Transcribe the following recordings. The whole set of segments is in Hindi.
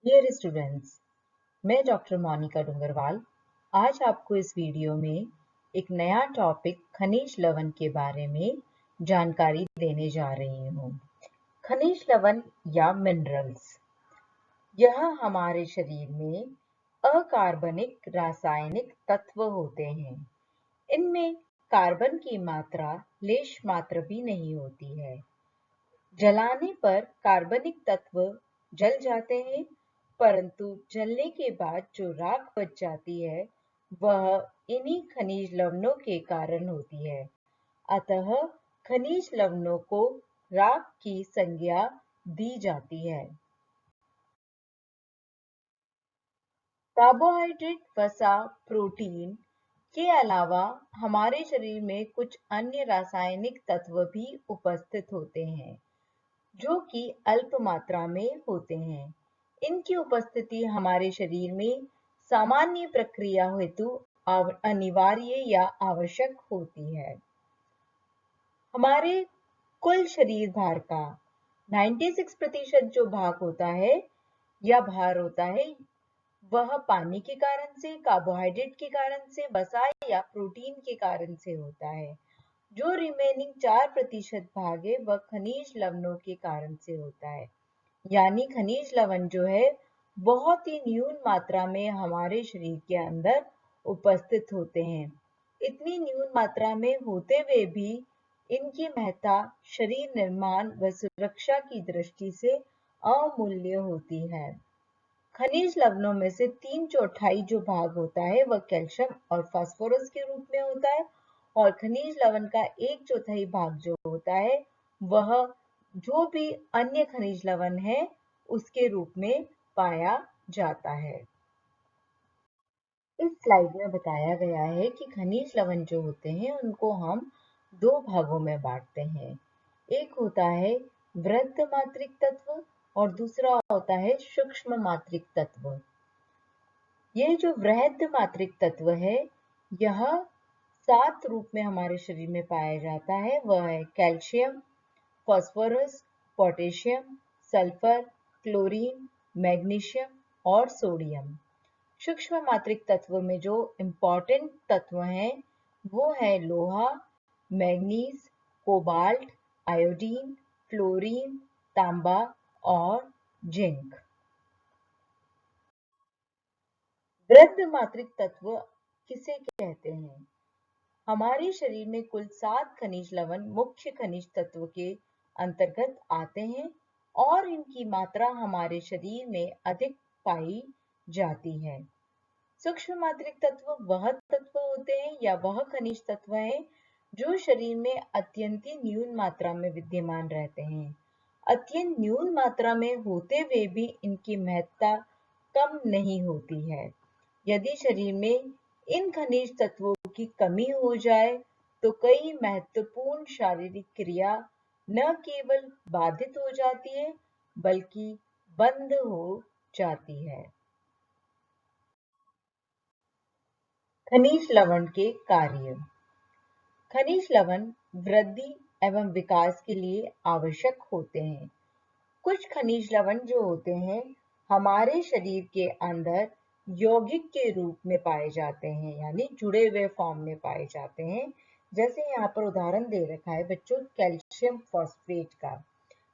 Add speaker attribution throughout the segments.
Speaker 1: डियर स्टूडेंट्स, मैं डॉक्टर मोनिका डूंगरवाल आज आपको इस वीडियो में एक नया टॉपिक खनिज लवण के बारे में जानकारी देने जा रही हूँ। खनिज लवण या मिनरल्स यह हमारे शरीर में अकार्बनिक रासायनिक तत्व होते हैं। इनमें कार्बन की मात्रा लेश मात्र भी नहीं होती है। जलाने पर कार्बनिक तत्व जल जाते हैं, परंतु जलने के बाद जो राख बच जाती है वह इन्हीं खनिज लवणों के कारण होती है। अतः खनिज लवणों को राख की संज्ञा दी जाती है। कार्बोहाइड्रेट, वसा, प्रोटीन के अलावा हमारे शरीर में कुछ अन्य रासायनिक तत्व भी उपस्थित होते हैं जो कि अल्प मात्रा में होते हैं। इनकी उपस्थिति हमारे शरीर में सामान्य प्रक्रिया हेतु अनिवार्य या आवश्यक होती है। हमारे कुल शरीर भार का 96% जो भाग होता है या भार होता है वह पानी के कारण से, कार्बोहाइड्रेट के कारण से, वसा या प्रोटीन के कारण से होता है। जो रिमेनिंग 4% भाग है वह खनिज लवणों के कारण से होता है। यानी खनिज लवण जो है बहुत ही न्यून मात्रा में हमारे शरीर के अंदर उपस्थित होते हैं। इतनी न्यून मात्रा में होते हुए भी इनकी महत्ता शरीर निर्माण व सुरक्षा की दृष्टि से अमूल्य होती है। खनिज लवणों में से 3/4 जो भाग होता है वह कैल्शियम और फास्फोरस के रूप में होता है और खनिज लवण का 1/4 भाग जो होता है वह जो भी अन्य खनिज लवण है उसके रूप में पाया जाता है। इस स्लाइड में बताया गया है कि खनिज लवण जो होते हैं उनको हम दो भागों में बांटते हैं। एक होता है वृहद मात्रिक तत्व और दूसरा होता है सूक्ष्म मात्रिक तत्व। यह जो वृहद मात्रिक तत्व है यह 7 रूप में हमारे शरीर में पाया जाता है। वह है calcium, phosphorus, potassium, sulphur, chlorine, magnesium और सोडियम। सूक्ष्म मात्रिक तत्व में जो इम्पॉर्टेंट तत्व हैं वो है लोहा, मैग्नीज, कोबाल्ट, आयोडीन, फ्लोरीन, तांबा और जिंक। वृहद मात्रिक तत्व किसे कहते हैं? हमारे शरीर में कुल 7 खनिज लवण मुख्य खनिज तत्व के अंतर्गत आते हैं और इनकी मात्रा हमारे शरीर में अधिक पाई जाती है। सूक्ष्म मात्रिक तत्व वह तत्व होते हैं या वह खनिज तत्व है जो शरीर में अत्यंत न्यून मात्रा में विद्यमान रहते हैं। अत्यंत न्यून मात्रा में होते हुए भी इनकी महत्ता कम नहीं होती है। यदि शरीर में इन खनिज तत्वों की कमी हो जाए तो कई महत्वपूर्ण शारीरिक क्रिया न केवल बाधित हो जाती है बल्कि बंद हो जाती है। खनिज लवण के कार्य। खनिज लवण वृद्धि एवं विकास के लिए आवश्यक होते हैं। कुछ खनिज लवण जो होते हैं हमारे शरीर के अंदर यौगिक के रूप में पाए जाते हैं, यानी जुड़े हुए फॉर्म में पाए जाते हैं। जैसे यहाँ पर उदाहरण दे रखा है बच्चों कैल्शियम फॉस्फेट का,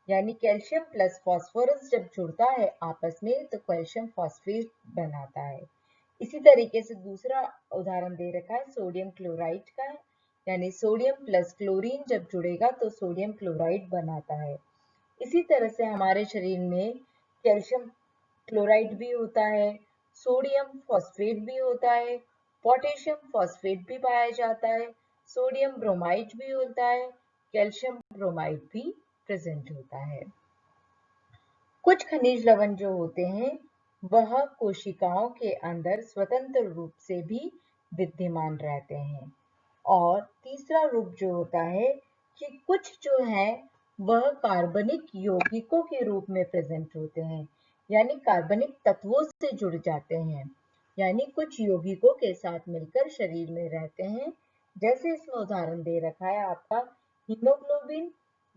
Speaker 1: यानी कैल्शियम प्लस फॉस्फोरस जब जुड़ता है आपस में तो कैल्शियम फॉस्फेट बनाता है। इसी तरीके से दूसरा उदाहरण दे रखा है सोडियम क्लोराइड का, यानी सोडियम प्लस क्लोरीन जब जुड़ेगा तो सोडियम क्लोराइड बनाता है। इसी तरह से हमारे शरीर में कैल्शियम क्लोराइड भी होता है, सोडियम फॉस्फेट भी होता है, पोटेशियम फॉस्फेट भी पाया जाता है, सोडियम ब्रोमाइड भी होता है, कैल्शियम ब्रोमाइड भी प्रेजेंट होता है। कुछ खनिज लवण जो होते हैं वह कोशिकाओं के अंदर स्वतंत्र रूप से भी विद्यमान रहते हैं। और तीसरा रूप जो होता है कि कुछ जो है वह कार्बनिक यौगिकों के रूप में प्रेजेंट होते हैं, यानी कार्बनिक तत्वों से जुड़ जाते हैं, यानी कुछ यौगिकों के साथ मिलकर शरीर में रहते हैं। जैसे इसमें उदाहरण दे रखा है आपका हीमोग्लोबिन,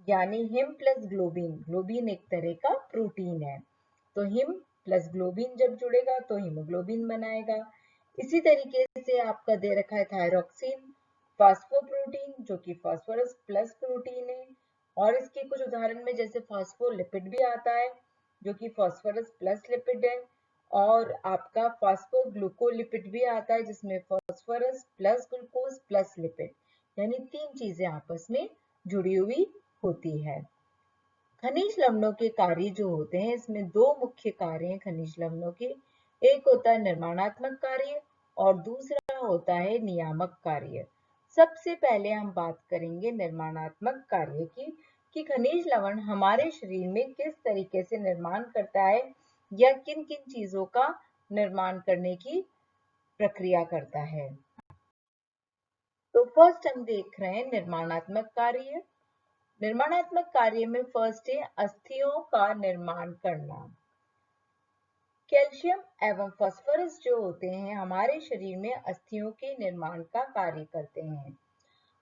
Speaker 1: यानी हिम प्लस ग्लोबिन। ग्लोबिन एक तरह का प्रोटीन है, तो हिम प्लस ग्लोबिन जब जुड़ेगा तो हीमोग्लोबिन बनाएगा। इसी तरीके से आपका दे रखा है थायरोक्सिन फास्फोप्रोटीन, जो कि फास्फोरस प्लस प्रोटीन है। और इसके कुछ उदाहरण में जैसे फास्फोलिपिड भी आता है, जो कि फास्फोरस प्लस लिपिड है। और आपका फास्फोग्लूकोलिपिड भी आता है, जिसमें phosphorus plus glucose plus lipid, यानी 3 चीजें आपस में जुड़ी हुई होती है। खनिज लवणों के कार्य जो होते हैं, इसमें 2 मुख्य कार्य हैं खनिज लवणों के। एक होता है निर्माणात्मक कार्य और दूसरा होता है नियामक कार्य। सबसे पहले हम बात करेंगे निर्माणात्मक कार्य की, कि खनिज लवण हमारे शरीर में किस तरीके से निर्माण करता है या किन किन चीजों का निर्माण करने की प्रक्रिया करता है। तो फर्स्ट हम देख रहे हैं निर्माणात्मक कार्य। निर्माणात्मक कार्य में फर्स्ट है अस्थियों का निर्माण करना। कैल्शियम एवं फास्फोरस जो होते हैं हमारे शरीर में अस्थियों के निर्माण का कार्य करते हैं।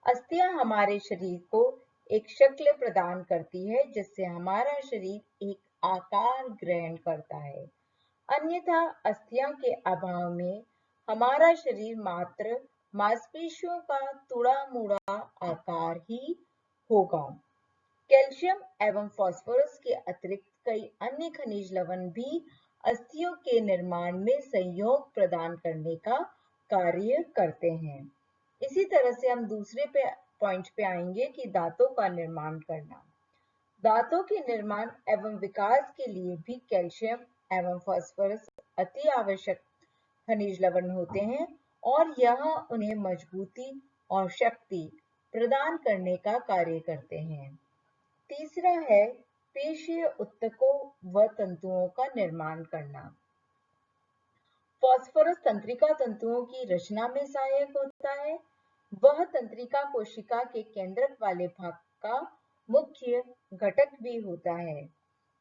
Speaker 1: अस्थियां हमारे शरीर को एक शक्ल प्रदान करती है, जिससे हमारा शरीर एक आकार ग्रहण करता है। अन्यथा अस्थियां के अभाव में हमारा शरीर मात्र मांसपेशियों का तुड़ा मुड़ा आकार ही होगा। कैल्शियम एवं फास्फोरस के अतिरिक्त कई अन्य खनिज लवण भी अस्थियों के निर्माण में सहयोग प्रदान करने का कार्य करते हैं। इसी तरह से हम दूसरे पॉइंट पे आएंगे कि दांतों का निर्माण करना। दांतों के निर्माण एवं विकास के लिए भी कैल्शियम एवं फास्फोरस अति आवश्यक खनिज लवण होते हैं और यह उन्हें मजबूती और शक्ति प्रदान करने का कार्य करते हैं। तीसरा है पेशीय ऊतकों व तंतुओं का निर्माण करना। फास्फोरस तंत्रिका तंतुओं की रचना में सहायक होता है। वह तंत्रिका कोशिका के केंद्रक वाले भाग का मुख्य घटक भी होता है।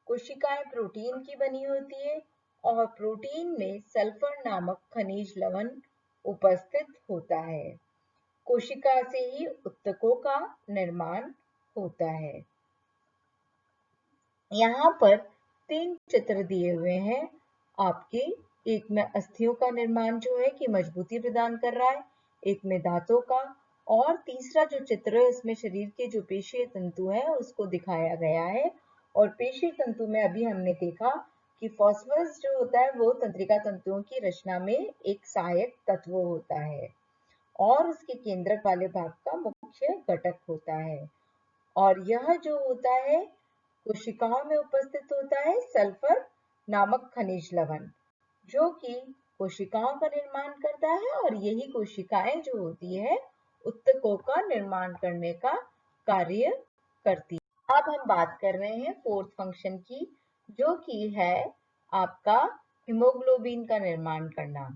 Speaker 1: कोशिकाएं प्रोटीन की बनी होती है और प्रोटीन में सल्फर नामक खनिज लवण उपस्थित होता है। कोशिका से ही ऊतकों का निर्माण होता है। यहाँ पर 3 चित्र दिए हुए हैं आपके। एक में अस्थियों का निर्माण जो है कि मजबूती प्रदान कर रहा है, एक में दांतों का, और तीसरा जो चित्र है उसमें शरीर के जो पेशीय तंतु है उसको दिखाया गया है। और पेशीय तंतु में अभी हमने देखा कि फास्फोरस जो होता है वो तंत्रिका तंतुओं की रचना में एक सहायक तत्व होता है और उसके केंद्रक वाले भाग का मुख्य घटक होता है। और यह जो होता है कोशिकाओं में उपस्थित होता है सल्फर नामक खनिज लवण, जो कि कोशिकाओं का निर्माण करता है और यही कोशिकाएं जो होती है ऊतकों का निर्माण करने का कार्य करती है। अब हम बात कर रहे हैं फोर्थ फंक्शन की, जो कि है आपका हीमोग्लोबिन का निर्माण करना।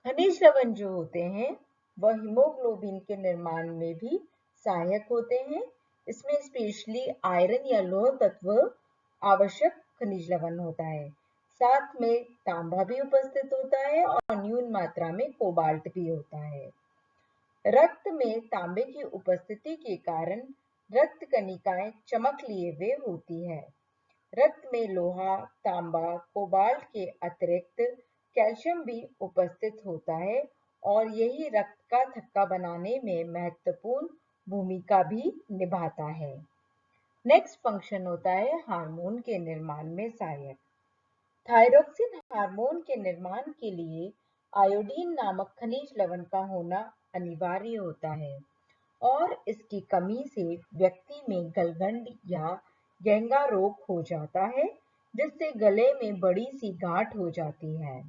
Speaker 1: खनिज लवण जो होते हैं वह हीमोग्लोबिन के निर्माण में भी सहायक होते हैं। इसमें स्पेशली आयरन या लौह तत्व आवश्यक खनिज लवण होता है। साथ में तांबा भी उपस्थित होता है और न्यून मात्रा में कोबाल्ट भी होता है। रक्त में तांबे की उपस्थिति के कारण रक्त कणिकाएं चमक लिए हुए होती है। रक्त में लोहा, तांबा, कोबाल्ट के अतिरिक्त कैल्शियम भी उपस्थित होता है और यही रक्त का थक्का बनाने में महत्वपूर्ण भूमिका भी निभाता है। नेक्स्ट फंक्शन होता है हार्मोन के निर्माण में सहायक। थायरोक्सिन हार्मोन के निर्माण के लिए आयोडीन नामक खनिज लवण का होना अनिवार्य होता है और इसकी कमी से व्यक्ति में गलगंड या गेंगा रोग हो जाता है, जिससे गले में बड़ी सी गांठ हो जाती है।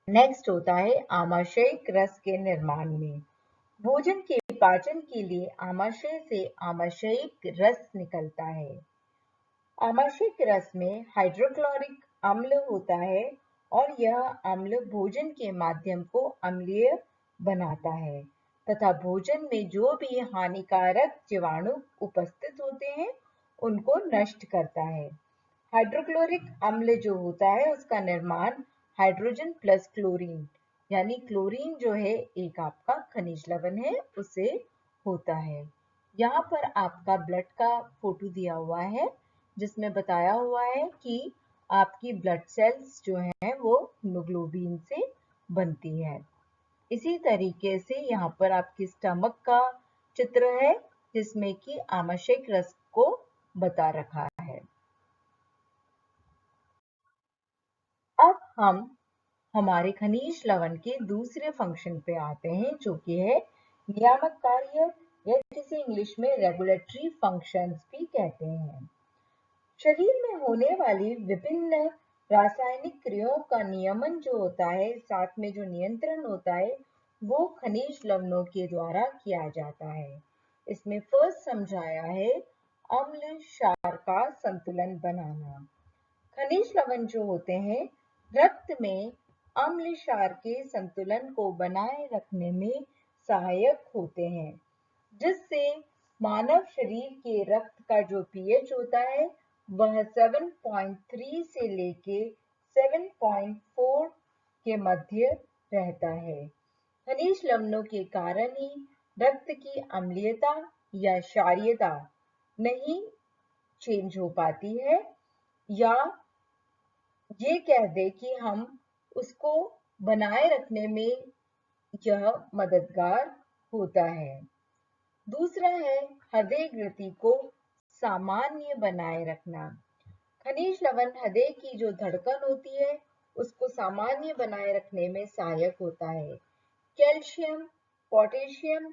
Speaker 1: नेक्स्ट होता है आमाशयिक रस के निर्माण में। भोजन के पाचन के लिए आमाशय से आमाशयिक रस निकलता है। आमाशयिक रस में हाइड्रोक्लोरिक अम्ल होता है और यह अम्ल भोजन के माध्यम को अम्लीय बनाता है तथा भोजन में जो भी हानिकारक जीवाणु उपस्थित होते हैं उनको नष्ट करता है। हाइड्रोक्लोरिक अम्ल जो होता है उसका निर्माण हाइड्रोजन प्लस क्लोरीन, यानी क्लोरीन जो है एक आपका खनिज लवण है, उससे होता है। यहाँ पर आपका ब्लड का फोटो दिया हुआ है जिसमें बताया हुआ है कि आपकी ब्लड सेल्स जो हैं वो हीमोग्लोबिन से बनती है। इसी तरीके से यहाँ पर आपकी स्टमक का चित्र है जिसमें कि आमाशय रस को बता रखा है। अब हम हमारे खनिज लवण के दूसरे फंक्शन पे आते हैं जो कि है नियामक कार्य या जिसे इंग्लिश में रेगुलेटरी फंक्शंस भी कहते हैं। शरीर में होने वाली विभिन्न रासायनिक क्रियाओं का नियमन जो होता है, साथ में जो नियंत्रण होता है, वो खनिज लवणों के द्वारा किया जाता है। इसमें फर्स्ट समझाया है अम्ल क्षार का संतुलन बनाना। खनिज लवण जो होते हैं रक्त में अम्ल क्षार के संतुलन को बनाए रखने में सहायक होते हैं, जिससे मानव शरीर के रक्त का जो पीएच होता है वह 7.3 से लेके 7.4 के मध्य रहता है। खनिज लवणों के कारण ही रक्त की अम्लीयता या क्षारीयता नहीं चेंज हो पाती है, या ये कह दे कि हम उसको बनाए रखने में यह मददगार होता है। दूसरा है हृदय गति को सामान्य बनाए रखना। खनिज लवण हृदय की जो धड़कन होती है उसको सामान्य बनाए रखने में सहायक होता है। कैल्शियम, पोटेशियम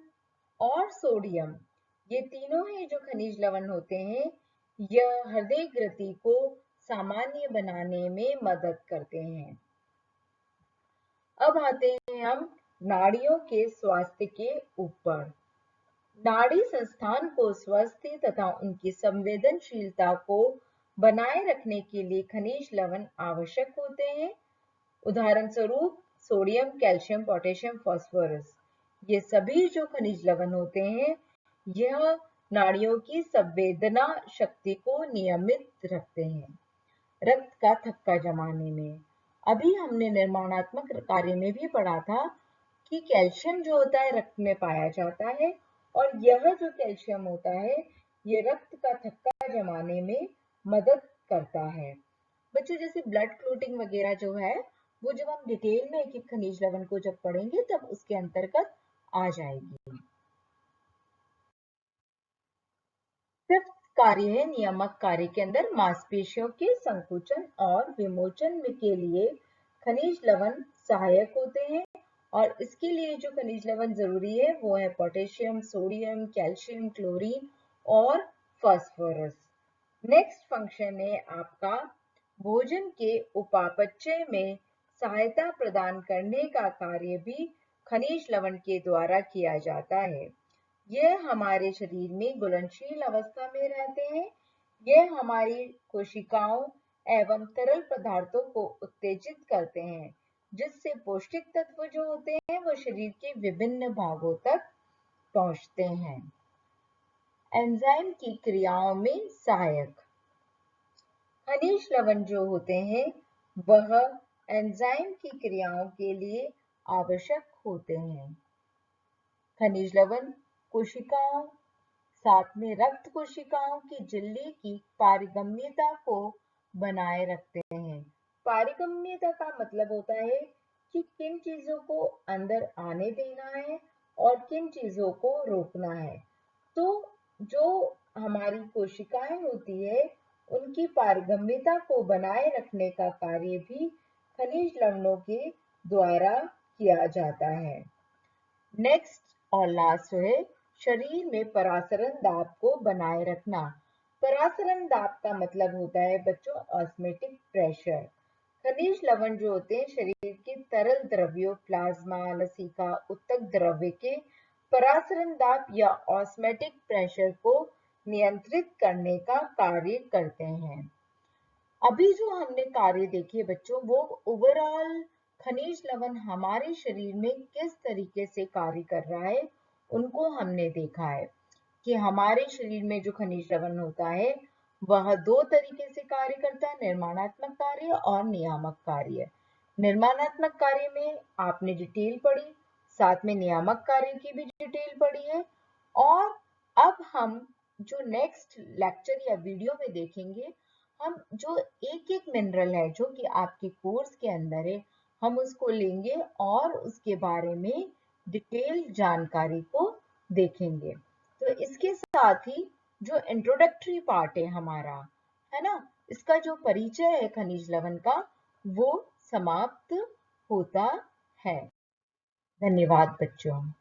Speaker 1: और सोडियम, ये तीनों ही जो खनिज लवण होते हैं यह हृदय गति को सामान्य बनाने में मदद करते हैं। अब आते हैं हम नाड़ियों के स्वास्थ्य के ऊपर। नाड़ी संस्थान को स्वस्थ तथा उनकी संवेदनशीलता को बनाए रखने के लिए खनिज लवण आवश्यक होते हैं। उदाहरण स्वरूप सोडियम, कैल्शियम, पोटेशियम, फास्फोरस, ये सभी जो खनिज लवण होते हैं यह नाड़ियों की संवेदना शक्ति को नियमित रखते हैं रक्त का थक्का जमाने में। अभी हमने निर्माणात्मक कार्य में भी पढ़ा था कि कैल्शियम जो होता है रक्त में पाया जाता है और यह जो कैल्शियम होता है ये रक्त का थक्का जमाने में मदद करता है। बच्चों जैसे ब्लड क्लोटिंग वगैरह जो है वो जब हम डिटेल में एक एक खनिज लवण को जब पढ़ेंगे तब उसके अंतर्गत आ जाएगी। फिफ्थ कार्य है नियामक कार्य के अंदर मांसपेशियों के संकुचन और विमोचन के लिए खनिज लवण सहायक होते हैं और इसके लिए जो खनिज लवण जरूरी है वो है पोटेशियम, सोडियम, कैल्शियम, क्लोरीन और फास्फोरस। नेक्स्ट फंक्शन है आपका भोजन के उपापचय में सहायता प्रदान करने का कार्य भी खनिज लवण के द्वारा किया जाता है। यह हमारे शरीर में घुलनशील अवस्था में रहते हैं। यह हमारी कोशिकाओं एवं तरल पदार्थों को उत्तेजित करते हैं, जिससे पौष्टिक तत्व जो होते हैं वो शरीर के विभिन्न भागों तक पहुंचते हैं। एंजाइम की क्रियाओं में सहायक खनिज लवण जो होते हैं वह एंजाइम की क्रियाओं के लिए आवश्यक होते हैं। खनिज लवण कोशिकाओं साथ में रक्त कोशिकाओं की झिल्ली की पारगम्यता को बनाए रखते हैं। पारगम्यता का मतलब होता है कि किन चीजों को अंदर आने देना है और किन चीजों को रोकना है। तो जो हमारी कोशिकाएं होती है उनकी पारगम्यता को बनाए रखने का कार्य भी खनिज लवणों के द्वारा किया जाता है। नेक्स्ट और लास्ट है शरीर में परासरण दाब को बनाए रखना। परासरण दाब का मतलब होता है बच्चों ऑस्मेटिक प्रेशर। खनिज लवण जो होते हैं शरीर के तरल द्रव्यों प्लाज्मा, लसीका, उत्तक द्रव्य के परासरण दाब या ऑस्मेटिक प्रेशर को नियंत्रित करने का कार्य करते हैं। अभी जो हमने कार्य देखे बच्चों वो ओवरऑल खनिज लवण हमारे शरीर में किस तरीके से कार्य कर रहा है उनको हमने देखा है कि हमारे शरीर में जो खनिज लवण होता है वह दो तरीके से कार्य करता है, निर्माणात्मक कार्य और नियामक कार्य। निर्माणात्मक कार्य में आपने डिटेल पढ़ी, साथ में नियामक कार्य की भी डिटेल पढ़ी है। और अब हम जो नेक्स्ट लेक्चर या वीडियो में देखेंगे, हम जो एक एक मिनरल है जो कि आपके कोर्स के अंदर है, हम उसको लेंगे और उसके बारे में डिटेल जानकारी को देखेंगे। तो इसके साथ ही जो इंट्रोडक्टरी पार्ट है हमारा, है ना, इसका जो परिचय है खनिज लवण का, वो समाप्त होता है। धन्यवाद बच्चों।